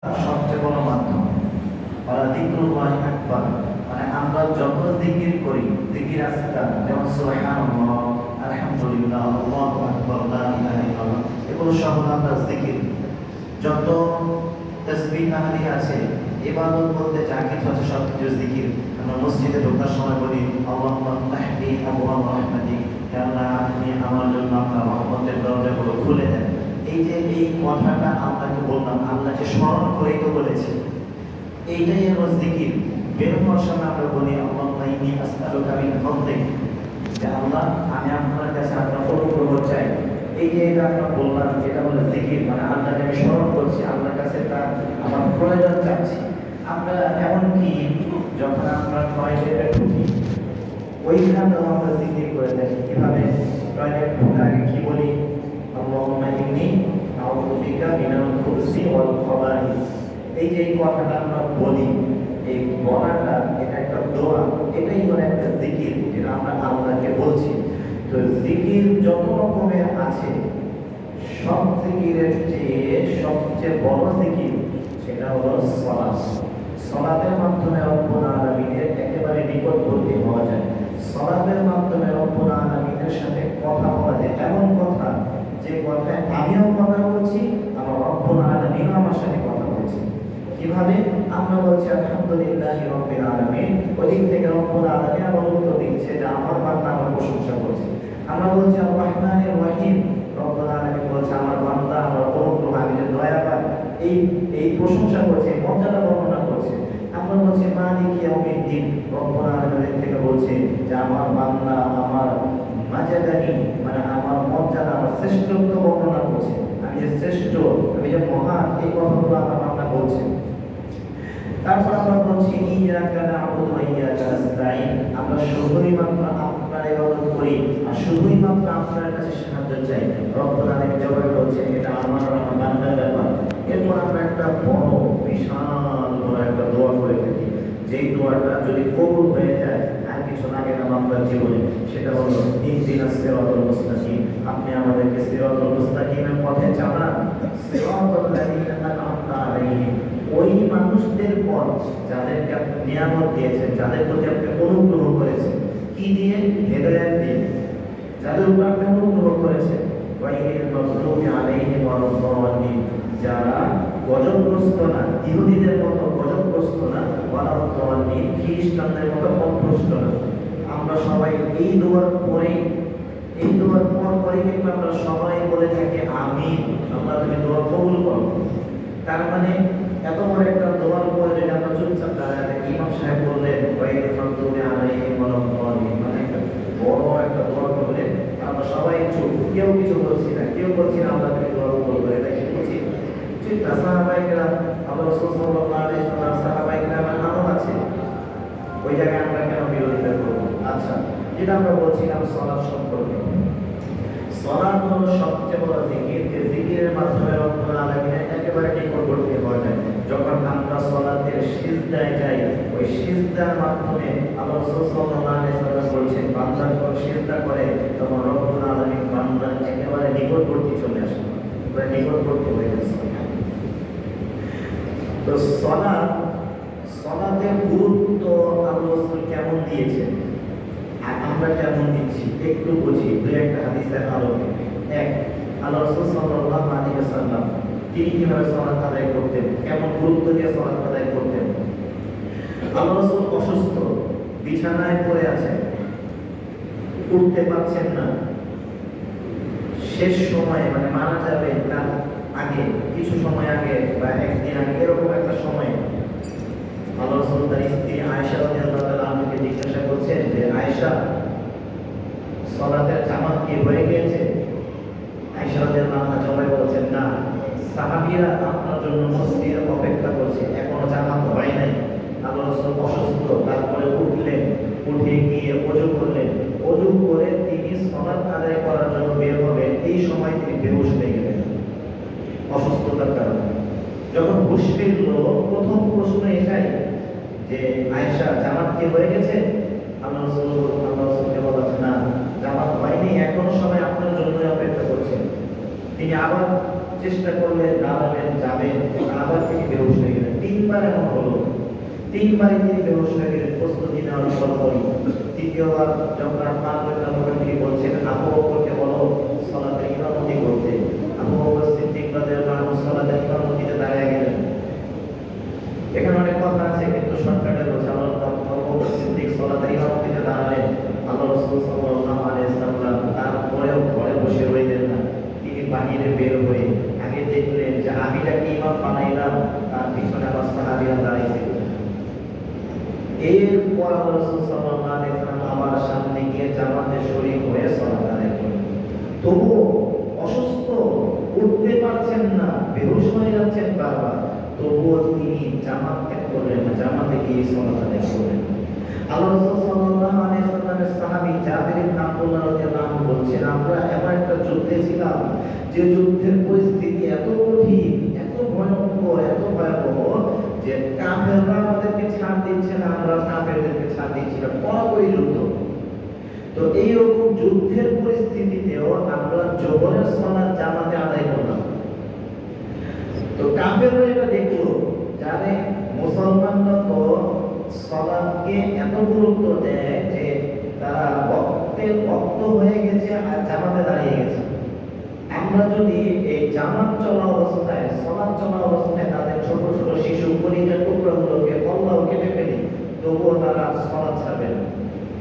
সবচেয়ে বড় মাধ্যম যিকরুল্লাহি আকবার, মানে আমরা যত জিকির করি, জিকির আজকার যেমন সুবহানাল্লাহ, আলহামদুলিল্লাহ, আল্লাহু আকবার, লা ইলাহা ইল্লাল্লাহ, এগুলো সব আমরা জিকির। যত তাসবিহ তাহলিল আছে, ইবাদত বলতে যা কিছু আছে সব কিছু জিকির। আমরা মসজিদে ঢোকার সময় বলি আল্লাহুম্মা ফতহলি আবওয়াব রাহমাতিক, হে আল্লাহ আপনি আমার জন্য আপনার রহমতের দরজাগুলো খুলে দেন। এই যে এই কথাটা আপনাকে বললাম, আল্লাহকে স্মরণ করেই তো বলেছি, এইটাই হলো জিকির। বের হওয়ার সময় আমরা বলি আল্লাহুম্মা ইন্নী আসআলুকা মিন ফাদলিক, যে আল্লাহ আমি আপনার কাছে আপনার অনুগ্রহ চাই। এই যে এটা আমরা বললাম, এটা হলো জিকির, মানে আল্লাহকে আমি স্মরণ করছি, আল্লাহর কাছে তার আমার প্রয়োজন চাচ্ছি। আমরা এমনকি যখন আমরা টয়লেটে ঢুকি, ওইখানেও আমরা জিকির করে থাকি। কিভাবে? টয়লেট ঢোকার আগে কি বলি? আল্লাহুম্মা ইন্নী আউযু বিকা মিনাল খুবসি ওয়াল খাবাইস। এই যে এই কথাটা আমরা বলি, এই বলাটা এটা একটা দোয়া, এটাই হলো একটা জিকির, যেটা আমরা আল্লাহকে বলছি। তো জিকির যত রকমের আছে, সব জিকিরের চেয়ে সবচেয়ে বড় জিকির সেটা হলো সালাত। সালাতের মাধ্যমে রব্বুল আলামিনের একেবারে নিকটবর্তী হওয়া যায়। সালাতের মাধ্যমে রব্বুল আলামিনের সাথে কথা বলা যায়, এমন কথা যে কথায় আমিও কথা বলছি, আমার রব্বুল আলামিনও আমার সাথে কথা বলছে। কিভাবে? আমরা বলছি আলহামদুলিল্লাহি রাব্বিল আলামিন, ওদিক থেকে রব্বুল আলামিন আবার উত্তর দিচ্ছে যে আমার বান্দা আমার প্রশংসা করছে। আমরা বলছি আর রহমানির রহিম, রব্বুল আলামিন বলছে আমার বান্দা আমার অনুগ্রহ, আমি যে দয়াবান, এই এই প্রশংসা করছে, মর্যাদা বর্ণনা করছে। আমরা বলছি মালিক ইয়াউমিদ্দিন, রব্বুল আলামিন থেকে বলছে যে আমার বান্দা আমার মাজাদানি, মানে আমার মর্যাদা, আমার শ্রেষ্ঠত্ব বর্ণনা করছে, আমি যে শ্রেষ্ঠ, আমি যে মহান, এই কথাগুলো আমার বান্দা বলছে। তারপর আমরা বলছি ইয়াকা না'বুদু ওয়া ইয়াকা নাস্তাঈন, আমরা শুধুই মাত্র আপনার ইবাদত করি আর শুধুই মাত্র আপনার কাছে সাহায্য চাই। রব্বুল আলামিন জবাবে বলছেন এটা আমার বান্দার ব্যাপার। এরপর আমরা একটা বড় বিশাল বড় একটা দোয়া করে থাকি, যেই দোয়াটা যদি কবুল হয়ে যায় আর কিছু লাগে না বান্দার জীবনে, সেটা হলো ইহদিনাস সিরাতাল মুস্তাকিম, আপনি আমাদেরকে সিরাতাল মুস্তাকিমের পথে চালান। সিরাতাল লাযীনা আন'আমতা আলাইহিম, ওই মানুষদের পথ যাদেরকে আপনি নিয়ামত দিয়েছেন, যাদের প্রতি আপনি অনুগ্রহ করেছেন। কি দিয়ে? হেদায়েত দিয়ে, যাদের উপর আপনি অনুগ্রহ করেছেন। গায়রিল মাগদুবি আলাইহিম ওয়ালাদ-দাল্লিন, যারা গজবগ্রস্ত না, ইহুদিদের মতো গজবগ্রস্ত না, ওয়ালাদ-দাল্লিন, খ্রিস্টানদের মতো পথভ্রষ্ট না। আমরা সবাই এই দোয়ার পরে, এই দোয়ার পরে কিন্তু আমরা সবাই বলে থাকি আমিন, আল্লাহ তুমি দোয়া কবুল করো। তার মানে এত বড় একটা দোয়ার পরে যদি আমরা চুপচাপ দাঁড়ায় থাকি, ইমাম সাহেব বললেন গায়রিল মাগদুবি আলাইহিম ওয়ালাদ-দাল্লিন, মানে একটা বড় একটা দোয়া করলেন, আমরা সবাই চুপ, কেউ কিছু বলছি না, কেউ বলছি না আল্লাহ তুমি দোয়া কবুল করে, এটা কি বলছি? ঠিক না? সাহাবায়ে কেরাম, আল্লাহ রাসূল সাল্লাল্লাহু আলাইহি ওয়াসাল্লাম, সাহাবায়ে কেরামের আমল আছে, ওই জায়গায় আমরা কেন বিরোধিতা করব? আচ্ছা, যেটা আমরা বলছিলাম সালাত সম্পর্কে, সালাত হলো সবচেয়ে বড় জিকির, যে জিকিরের মাধ্যমে রব্বুল আলামিনের একেবারে নিকটবর্তী হওয়া যায়। যখন আমরা সালাতের সিজদায় যাই, ওই সিজদার মাধ্যমে আল্লাহ রাসূল সাল্লাল্লাহু আলাইহি ওয়াসাল্লাম বলেছেন বান্দা যখন সিজদা করে তখন রব্বুল আলামিন বান্দার একেবারে নিকটবর্তী চলে আসে, পুরো নিকটবর্তী হয়ে গেছে। তো সালাতের গুরুত্ব আল্লাহ রাসূল কেমন দিয়েছেন আর আমরা কেমন দিচ্ছি একটু বুঝি দুই একটা হাদিসের আলোকে। এক, আল্লাহ রাসূল সাল্লাল্লাহু আলাইহি ওয়াসাল্লাম তিনি কিভাবে সালাত আদায় করতেন, কেমন গুরুত্ব দিয়ে সালাত আদায় করতেন। আল্লাহ রাসূল অসুস্থ, বিছানায় পড়ে আছেন, উঠতে পারছেন না, শেষ সময়ে মানে মারা যাবে তার আগে, কিছু সময় আগে বা একদিন আগে, এরকম একটা সময় আল্লাহ রাসূল তার স্ত্রী আয়েশা রাদিয়াল্লাহু তাআলা আনহাকে জিজ্ঞাসা করছেন যে আয়েশা, সালাতের জামাত কি হয়ে গিয়েছে? আয়েশা রাদিয়াল্লাহু আনহা জবাবে বলছেন না, সাহাবীরা আপনার জন্য মসজিদে অপেক্ষা করছে, এখনো জামাত হয় নাই। আল্লাহ রাসূল অসুস্থ, তারপরে উঠলেন, উঠে গিয়ে ওযু করলেন, ওযু করে তিনি সালাত আদায় করার জন্য বের হবেন, এই সময় তিনি বেহুশ হয়ে গেলেন অসুস্থতার কারণে। যখন হুঁশ ফিরল, প্রথম প্রশ্ন এটাই যে আয়েশা জামাত কি হয়ে গেছে? আল্লাহ রাসূলকে বলেছেন না, জামাত হয়নি, এখনো সবাই আপনার জন্যই অপেক্ষা করছে। তিনি আবার চেষ্টা করলে দাঁড়াবেন, যাবেন, আবার থেকে বেহুশ হয়ে গেলেন। 3 বার এমন হলো। 3 বারই তিনি বেহুশ হয়ে গেলেন প্রস্তুতি নেওয়ার পরপরই। তৃতীয়বার যখন আল্লাহ তিনি বলছেন আবু বকরকে বলো সালাতে ইমামতি করতে। আবু বকর সিদ্দিক রাদিয়াল্লাহু আনহু সালাতে ইমামতিতে দাঁড়িয়ে গেলেন। এখানে অনেক কথা আছে কিন্তু শর্টকাটে বলছি। আবু বকর সিদ্দিক সালাতে ইমামতিতে দাঁড়ালেন। আল্লাহ রাসূল সাল্লাল্লাহু আলাইহি ওয়াসাল্লাম তারপরেও ঘরে বসে রইলেন না। তিনি বাহিরে বের হয়ে আগে দেখলেন যে আমি যাকে ইমাম বানাইলাম তার পিছনে আমার সাহাবীরা দাঁড়িয়েছিল। এরপর আল্লাহ রাসূল সাল্লাল্লাহু আলাইহি ওয়াসাল্লাম আমার সামনে গিয়ে জামাতে শরীক হয়ে সালাত আদায় করলেন। তবুও অসুস্থ, উঠতে পারছেন না, বেহুশ হয়ে যাচ্ছেন বারবার, তবুও তিনি জামাত ত্যাগ করলেন না, জামাতে গিয়ে সালাত আদায় করলেন। আল্লাহ রাসূল সাল্লাল্লাহু আলাইহি ওয়াসাল্লামের সাহাবী জাবির ইবনে আব্দুল্লাহ রাদিয়াল্লাহু আনহু বলছেন আমরা এমন একটা যুদ্ধে ছিলাম যে যুদ্ধের পরিস্থিতি এত কঠিন, এত ভয়ঙ্কর, এত ভয়াবহ যে কাফেররা আমাদেরকে ছাড় দিচ্ছে না, আমরা কাফেরদেরকে ছাড় দিচ্ছি না, পরাপরি যুদ্ধ। তো এইরকম যুদ্ধের পরিস্থিতিতেও আমরা জোহরের সালাত জামাতে আদায় করলাম। তো কাফেররা এটা দেখলো জানে মুসলমানরা তো সালাতকে এত গুরুত্ব দেয় যে তারা ভক্ত হয়ে গেছে আর জামাতে দাঁড়িয়ে গেছে। আমরা যদি এই জামাত চলা অবস্থায়, সালাত চলা অবস্থায় তাদের ছোট ছোট শিশু কলিজার টুকরাগুলোকে কল্লাও কেটে ফেলি, তবুও তারা সালাত ছাড়বে না।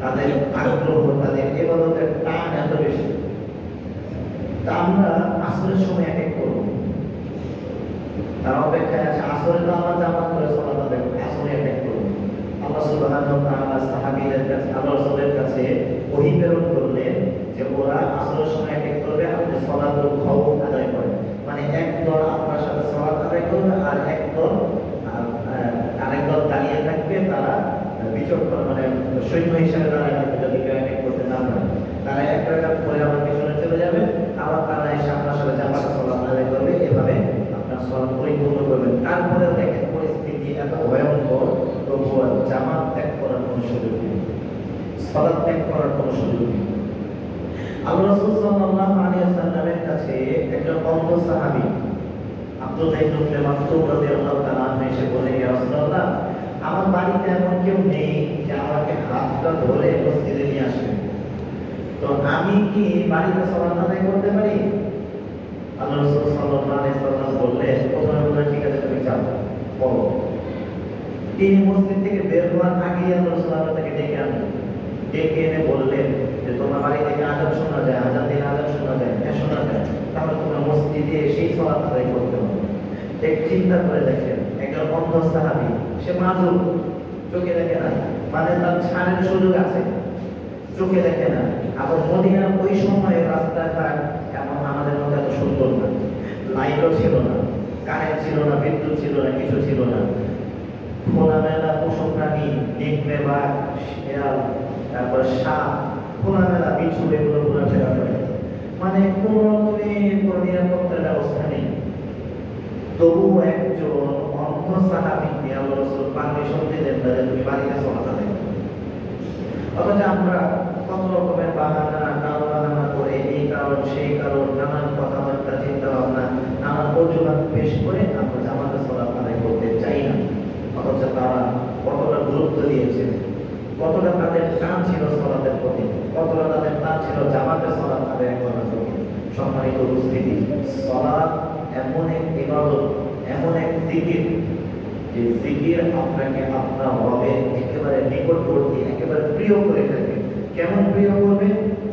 তাদের আগ্রহ, তাদের ইবাদতের টান এত বেশি। তা আমরা আসরের সময় এক এক করবো, তারা অপেক্ষায় আছে আসরে তো আমরা জামাত করে সালাত আদায় করব, আসরে এক এক করবো। আল্লাহ সুবহানাহু ওয়া তাআলা সাহাবীদের কাছে, আল্লাহ রাসূলের কাছে ওহী প্রেরণ করলেন যে ওরা আসরের সময় এক এক করবে, আপনি সালাতুল খাউফ আদায় করেন। মানে এক দল আপনার সাথে সালাত আদায় করবে আর এক দল আরেক দল দাঁড়িয়ে থাকবে, তারা বিচক্ষণ মানে সৈন্য হিসাবে দাঁড়িয়ে থাকবে। যদি কেউ এক এক করতে না পারে তারা এক রাকাত পরে আবার পিছনে চলে যাবে, আবার তারা এসে আপনার সাথে জামাতে সালাত আদায় করবে। এভাবে আপনার সালাত পরিপূর্ণ করবেন। তারপরেও দেখেন পরিস্থিতি এত ভয়ঙ্কর, তবুও জামাত ত্যাগ করার কোনো সুযোগ নেই, সালাত ত্যাগ করার কোনো সুযোগ নেই। আল্লাহ রাসূল সাল্লাল্লাহু আলাইহি ওয়াসাল্লামের কাছে একজন অন্ধ সাহাবী আব্দুল্লাহ ইবনে মাকতুম রাদিয়াল্লাহু তাআলা এসে বলে, ইয়া রাসূলুল্লাহ, আমার বাড়িতে এমন কেউ নেই যে আমাকে হাতটা ধরে মসজিদে নিয়ে আসবে, তো আমি কি বাড়িতে সালাত আদায় করতে পারি? আল্লাহ রাসূল সাল্লাল্লাহু আলাইহি ওয়াসাল্লাম বললেন, প্রথমে বললেন ঠিক আছে তুমি যাও পড়ো। তিনি মসজিদ থেকে বের হওয়ার আগে আল্লাহ রাসূল তাকে ডেকে আনলেন, ডেকে এনে বললেন যে তোমার বাড়ি থেকে আযান শোনা যায়, আযান দিন আযান শোনা যায়, হ্যাঁ শোনা যায়, তাহলে তোমরা মসজিদে সেই সালাত আদায় করতে হবে। এক চিন্তা করে দেখেন, একজন অন্ধ সাহাবী, সে মাযুর, চোখে দেখে না, মানে তার ছাড়ের সুযোগ আছে, চোখে দেখে না। আবার মদিনার ওই সময়ে রাস্তাঘাট এমন আমাদের মধ্যে এত সুন্দর না, লাইটও ছিল না, কারেন্ট ছিল না, বিদ্যুৎ ছিল না, কিছু ছিল না। খোলামেলা পশু প্রাণী, নেকড়ে, বাঘ, শেয়াল, তারপর সাপ, খোলামেলা বিচ্ছু, এগুলো ঘোরাফেরা করে, মানে কোন রকমের কোনো নিরাপত্তার ব্যবস্থা নেই। তবুও একজন অন্ধ সাহাবীকে আল্লাহ রাসূল পারমিশন দিলেন যে তুমি বাড়িতে সালাত আদায় করো। অথচ আমরা কত রকমের বাহানা, টাল বাহানা করে এই কারণ সেই কারণ, নানান কথাবার্তা, চিন্তা ভাবনা, নানান অজুহাত পেশ করে আমরা জামাতে সালাত আদায় করতে চাই না। অথচ তারা কতটা গুরুত্ব দিয়েছে, কতটা তাদের টান ছিল সালাতের প্রতি, কতটা তাদের টান ছিল জামাতে সালাত আদায় করার প্রতি। সম্মানিত উপস্থিতি, সালাত এমন এক ইবাদত, এমন এক জিকির, যে জিকির আপনাকে আপনার রবের একেবারে নিকটবর্তী, একেবারে প্রিয় করে থাকে। কেমন প্রিয় করবে?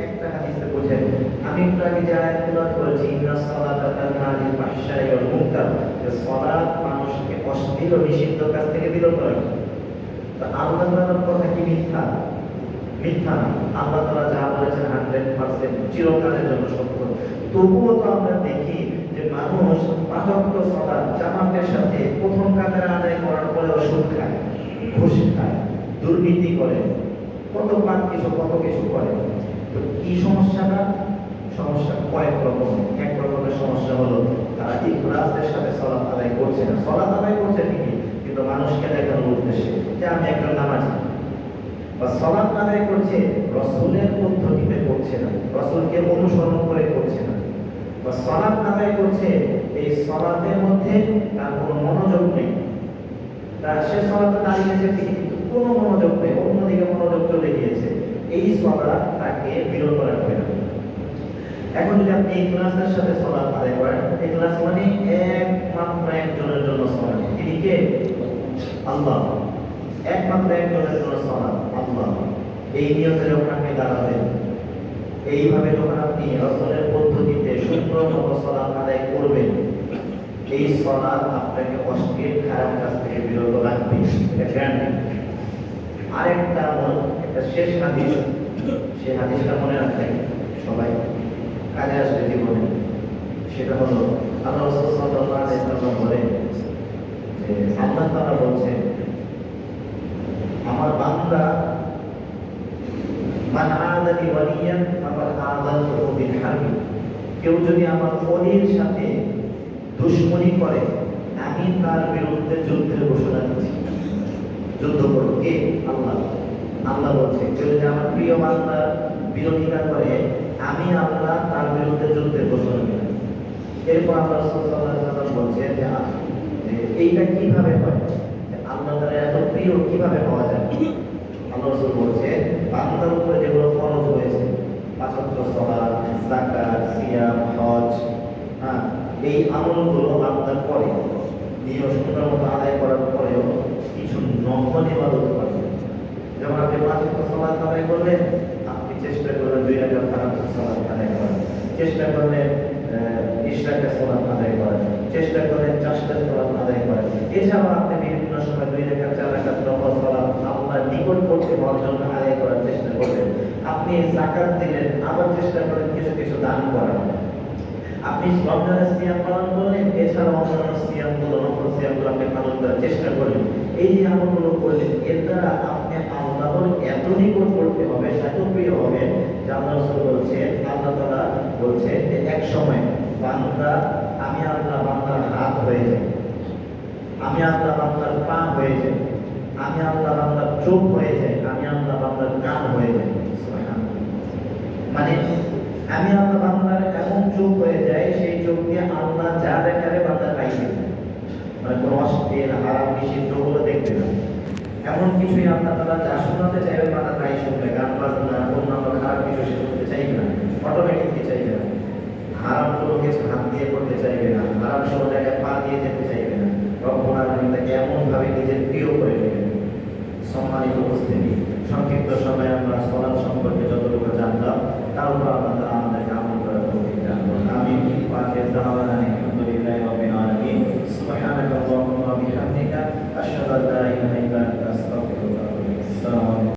একটা হাদিসে বোঝেন, আমি একটু আগে যে আয়াত তেলাওয়াত করেছি, ইন্নাস সালাতা তানহা আনিল ফাহশাই ওয়াল মুনকার, যে সালাত মানুষকে অশ্লীল ও নিষিদ্ধ কাজ থেকে বিরত রাখে। তো আল্লাহ তাআলার কথা কি মিথ্যা? মিথ্যা না। আল্লাহ তাআলা যা বলেছেন 100% চিরকালের জন্য সত্য। তবুও তো আমরা দেখি যে মানুষ পাঁচ ওয়াক্ত সালাত জামাতের সাথে প্রথম কাতারে আদায় করার পরেও সুদ খায়, ঘুষ খায়, দুর্নীতি করে, কত কিছু করে। তো কি সমস্যাটা? সমস্যা কয়েক রকম। এক রকমের সমস্যা হলো তারা ইখলাসের সাথে সালাত আদায় করছে না। সালাত আদায় করছে ঠিকই, কিন্তু মানুষকে দেখানোর উদ্দেশ্যে যে আমি একজন নামাজি। বা সালাত আদায় করছে রাসূলের পদ্ধতিতে করছে না, রাসূলকে অনুসরণ করে করছে না। বা সালাত আদায় করছে এই সালাতের মধ্যে তার কোনো মনোযোগ নেই, তার সে সালাতে দাঁড়িয়েছে কিন্তু কোনো মনোযোগ নেই, অন্যদিকে মনোযোগ চলে গিয়েছে, এই সালাত তাকে বিরত রাখবে না। এখন যদি আপনি ইখলাসের সাথে সালাত আদায় করেন, ইখলাস মানে একমাত্র একজনের জন্য সালাত, তিনি কে? আল্লাহ। একমাত্র একজনের জন্য সালাত আল্লাহ, এই নিয়তে যখন আপনি দাঁড়াবেন, এইভাবে যখন আপনি রাসূলের পদ্ধতিতে সুন্দরভাবে সালাত আদায় করবেন, এই সালাত আপনাকে অশ্লীল খারাপ কাজ থেকে বিরত রাখবে, এটা গ্যারান্টি। আরেকটা একটা শেষ হাদিস, সেই হাদিসটা মনে রাখবেন সবাই, কাজে আসবে জীবনে। সেটা হলো আল্লাহ রাসূল সাল্লাল্লাহু আলাইহি ওয়াসাল্লাম বলেন যে আল্লাহ তাআলা বলছেন, আমার বান্দা মান আদানি ওয়ালিয়ান ফাকাদ আযানতুহু বিল হারব, কেউ যদি আমার ওলির সাথে দুশমনি করে, আমি তার বিরুদ্ধে যুদ্ধের ঘোষণা দিচ্ছি। যুদ্ধ করো কে? আল্লাহ। আল্লাহ বলছে কেউ যদি আমার প্রিয় বান্দার বিরোধিতা করে, আমি আল্লাহ তার বিরুদ্ধে যুদ্ধের ঘোষণা দিলাম। এরপর আল্লাহ সাল্লাল্লাহু আলাইহি ওয়াসাল্লাম বলছে যে এইটা কিভাবে হয়, আল্লাহ তাআলা এত প্রিয় কিভাবে হওয়া যায়? আল্লাহ রাসূল বলছে বান্দার উপরে যেগুলো ফরজ হয়েছে, পাঁচ ওয়াক্ত সালাত, যাকাত, সিয়াম, হজ, এই আমলগুলো বান্দার করে নিয়ম সুন্দর মতো আদায় করার পরেও কিছু নফল ইবাদত করে। যেমন আপনি পাঁচ ওয়াক্ত সালাত আদায় করলেন, আপনি চেষ্টা করলেন 2 রাকাত তাহাজ্জুদ সালাত আদায় করার, চেষ্টা করলেন 20 রাকাত সালাত আদায় করার, চেষ্টা করলেন 4 রাকাত সালাত আদায় করার। এছাড়াও আপনি বিভিন্ন সময় 2 রাকাত 4 রাকাত নফল সালাত আল্লাহর নিকটবর্তী হওয়ার জন্য আদায় করার চেষ্টা করলেন। আপনি যাকাত দিলেন, আবার চেষ্টা করেন কিছু কিছু দান করার। আপনি রমজানের সিয়াম পালন করলেন, এছাড়াও অন্যান্য সিয়ামগুলো, নফল সিয়ামগুলো আপনি পালন করার চেষ্টা করলেন। এই যে আমলগুলো করলেন, এর দ্বারা আপনি আল্লাহর এত নিকট করতে হবে, এত প্রিয় হবে যে আল্লাহ রাসূল বলছেন, আল্লাহ তাআলা বলছেন যে এক সময় বান্দা, আমি আল্লাহ বান্দার হাত হয়ে যাই, আমি আল্লাহ বান্দার পা হয়ে যাই, আমি আল্লাহ বান্দার চোখ হয়ে যাই, আমি আল্লাহ বান্দার কান হয়ে যাই। সুবহানাল্লাহ। মানে আমি আল্লাহ বান্দার এমন চোখ হয়ে যায়, সেই চোখ দিয়ে আল্লাহ যা দেখাবে বান্দা তাই দেখবে, মানে কোনো অশ্লীল হারাম নিষিদ্ধ গুলো দেখবে না। এমন কিছুই আল্লাহ তাআলা যা শোনাতে চাইবে বান্দা তাই শুনবে, গান বাজনা অন্যান্য খারাপ কিছু সে শুনতে চাইবে না, অটোমেটিকলি চাইবে না। হারাম কোনো কিছু হাত দিয়ে করতে চাইবে না, হারাম কোনো জায়গায় পা দিয়ে যেতে চাইবে না। রব্বুল আলামিন তাকে এমনভাবে নিজের প্রিয় করে নেবেন। সম্মানিত উপস্থিতি, সংক্ষিপ্ত সময়ে আমরা সালাত সম্পর্কে যতটুকু জানলাম, তার উপর আল্লাহ তাআলা আমাদেরকে আমল করার তৌফিক দান করুন। আমিন। ওয়া আখিরু দাওয়ানা আলহামদুলিল্লাহি রাব্বিল আলামিন। সুবহানাকা আল্লাহুম্মা ওয়া বিহামদিকা আশহাদু আল্লা ইলাহা ইল্লা আনতা আস্তাগফিরুকা